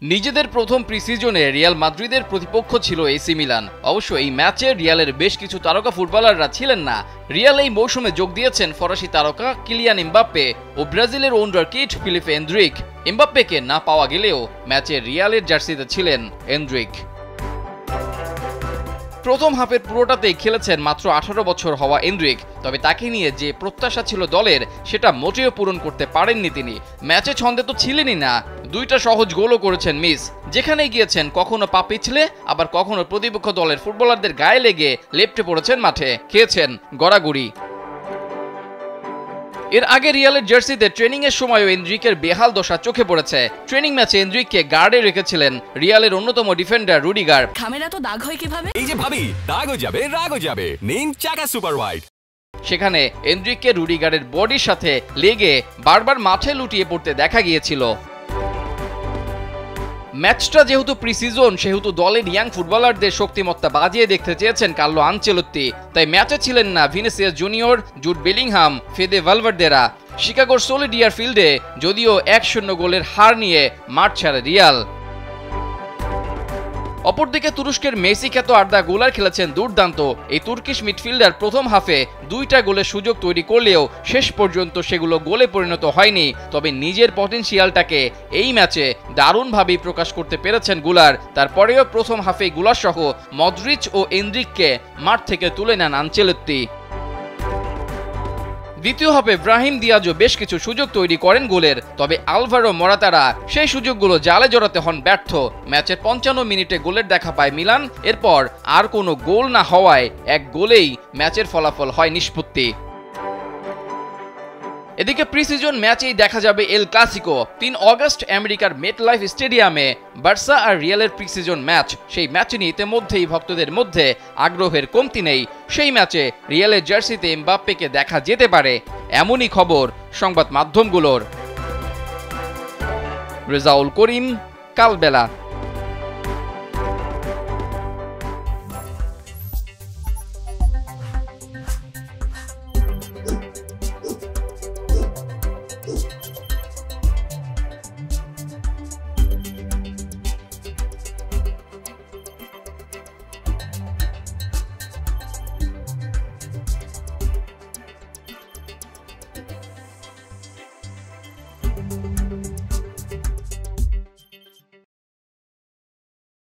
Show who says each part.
Speaker 1: নিজেদের প্রথম প্রি-সিজনে রিয়াল মাদ্রিদের প্রতিপক্ষ ছিল এসি মিলান। অবশ্য এই ম্যাচে রিয়ালের বেশ কিছু তারকা ফুটবলাররা ছিলেন না। রিয়াল এই মৌসুমে যোগ দিয়েছেন ফরাসি তারকা কিলিয়ান এমবাপ্পে ও ব্রাজিলের ওন্ডারকিড ফিলিপে এন্দ্রিক। এমবাপ্পেকে না পাওয়া গেলেও ম্যাচে রিয়ালের জার্সিতে ছিলেন এন্দ্রিক। প্রথম হাফের পুরোটাতেই খেলেছেন মাত্র 18 বছর হওয়া এন্দ্রিক। তবে তাকে নিয়ে যে প্রত্যাশা ছিল দলের, সেটা মোটেও পূরণ করতে পারেননি তিনি। ম্যাচে ছন্দে তো ছিলেনই না, দুইটা সহজ গোলও করেছেন মিস। যেখানেই গিয়েছেন কখনো পা পিছলে, আবার কখনো প্রতিপক্ষ দলের ফুটবলারদের গায়ে লেগে লেপ্টে পড়েছেন মাঠে, খেয়েছেন গড়াগড়ি। এর আগে রিয়ালের জার্সিতে ট্রেনিং এর সময়ও এন্দ্রিকের বেহাল দশা চোখে পড়েছে। ট্রেনিং ম্যাচে এন্দ্রিককে গার্ডে রেখেছিলেন রিয়ালের অন্যতম ডিফেন্ডার রুডিগার।
Speaker 2: খামেরা তো দাগ হয় কিভাবে?
Speaker 3: এই যে ভাবি, দাগও যাবে রাগও যাবে, নিন চাকা সুপার হোয়াইট।
Speaker 1: সেখানে এন্দ্রিককে রুডিগারের বডির সাথে লেগে বারবার মাঠে লুটিয়ে পড়তে দেখা গিয়েছিল। ম্যাচটা যেহেতু প্রি-সিজন, সেহেতু দলের ইয়াং ফুটবলারদের শক্তিমত্তা বাজিয়ে দেখতে চেয়েছেন কার্লো আনচেলত্তি। তাই ম্যাচে ছিলেন না Vinicius junior, Jude Bellingham, Fede ভালভার্দেরা। শিকাগোর সোলিডিয়ার ফিল্ডে যদিও 1-0 গোলের হার নিয়ে মাঠ ছাড়ে রিয়াল। অপরদিকে তুরস্কের মেসি খ্যাত আর্দা গুলার খেলেছেন দুর্দান্ত। এই তুর্কিশ মিডফিল্ডার প্রথম হাফে 2টা গোলের সুযোগ তৈরি করলেও শেষ পর্যন্ত সেগুলো গোলে পরিণত হয়নি। তবে নিজের পটেনশিয়ালটাকে এই ম্যাচে দারুণভাবেই প্রকাশ করতে পেরেছেন গুলার। তারপরেও প্রথম হাফে গুলার সহ মদ্রিচ ও এন্দ্রিককে মাঠ থেকে তুলে নেন আনচেলত্তি। দ্বিতীয় হাফে ব্রাহিম দিয়াজও বেশ কিছু সুযোগ তৈরি করেন গোলের। তবে আলভারো মোরাতারা সেই সুযোগগুলো জালে জড়াতে হন ব্যর্থ। ম্যাচের 55 মিনিটে গোলের দেখা পায় মিলান। এরপর আর কোনো গোল না হওয়ায় এক গোলেই ম্যাচের ফলাফল হয় নিষ্পত্তি। এদিকে প্রি-সিজন ম্যাচেই দেখা যাবে এল ক্লাসিকো। 3 অগস্ট আমেরিকার মেটলাইফ স্টেডিয়ামে বার্সা আর রিয়ালের প্রি-সিজন ম্যাচ। সেই ম্যাচ নিয়ে ইতিমধ্যেই ভক্তদের মধ্যে আগ্রহের কমতি নেই। সেই ম্যাচে রিয়ালের জার্সিতে এমবাপ্পেকে দেখা যেতে পারে, এমনই খবর সংবাদ মাধ্যমগুলোর। রেজাউল করিম, কালবেলা।